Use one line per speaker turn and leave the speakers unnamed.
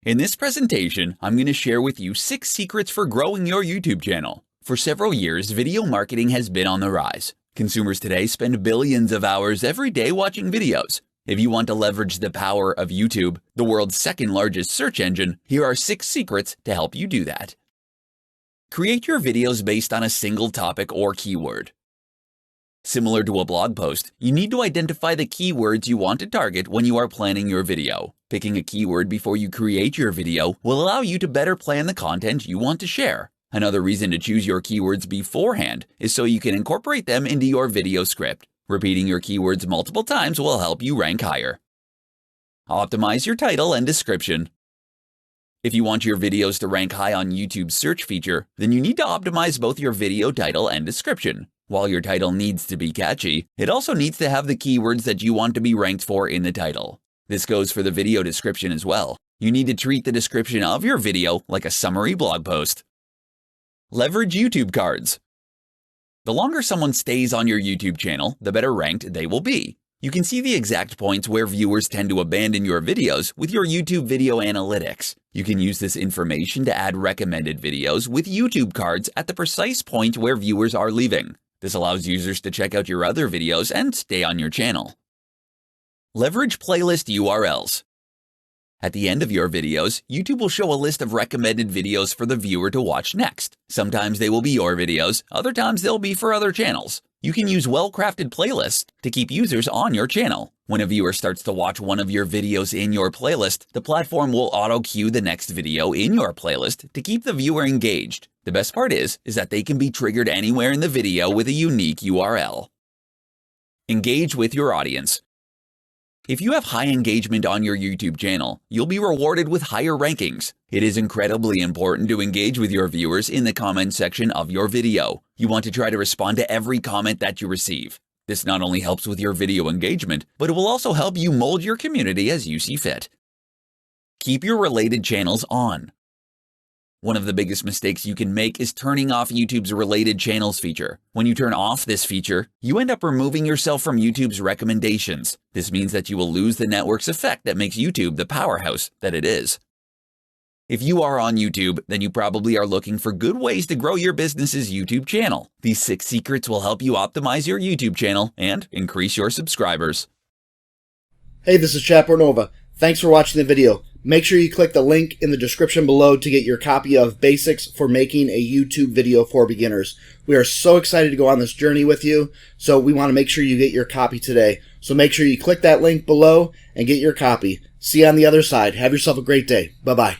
In this presentation, I'm going to share with you 6 secrets for growing your YouTube channel. For several years, video marketing has been on the rise. Consumers today spend billions of hours every day watching videos. If you want to leverage the power of YouTube, the world's second largest search engine, here are 6 secrets to help you do that. Create your videos based on a single topic or keyword. Similar to a blog post, you need to identify the keywords you want to target when you are planning your video. Picking a keyword before you create your video will allow you to better plan the content you want to share. Another reason to choose your keywords beforehand is so you can incorporate them into your video script. Repeating your keywords multiple times will help you rank higher. Optimize your title and description. If you want your videos to rank high on YouTube's search feature, then you need to optimize both your video title and description. While your title needs to be catchy, it also needs to have the keywords that you want to be ranked for in the title. This goes for the video description as well. You need to treat the description of your video like a summary blog post. Leverage YouTube cards. The longer someone stays on your YouTube channel, the better ranked they will be. You can see the exact points where viewers tend to abandon your videos with your YouTube video analytics. You can use this information to add recommended videos with YouTube cards at the precise point where viewers are leaving. This allows users to check out your other videos and stay on your channel. Leverage playlist URLs. At the end of your videos, YouTube will show a list of recommended videos for the viewer to watch next. Sometimes they will be your videos, other times they'll be for other channels. You can use well-crafted playlists to keep users on your channel. When a viewer starts to watch one of your videos in your playlist, the platform will auto-cue the next video in your playlist to keep the viewer engaged. The best part is that they can be triggered anywhere in the video with a unique URL. Engage with your audience. If you have high engagement on your YouTube channel, you'll be rewarded with higher rankings. It is incredibly important to engage with your viewers in the comment section of your video. You want to try to respond to every comment that you receive. This not only helps with your video engagement, but it will also help you mold your community as you see fit. Keep your related channels on. One of the biggest mistakes you can make is turning off YouTube's related channels feature. When you turn off this feature, you end up removing yourself from YouTube's recommendations. This means that you will lose the network's effect that makes YouTube the powerhouse that it is. If you are on YouTube, then you probably are looking for good ways to grow your business's YouTube channel. These 6 secrets will help you optimize your YouTube channel and increase your subscribers.
Hey, this is Chapornova. Thanks for watching the video. Make sure you click the link in the description below to get your copy of Basics for Making a YouTube Video for Beginners. We are so excited to go on this journey with you, so we want to make sure you get your copy today. So make sure you click that link below and get your copy. See you on the other side. Have yourself a great day. Bye-bye.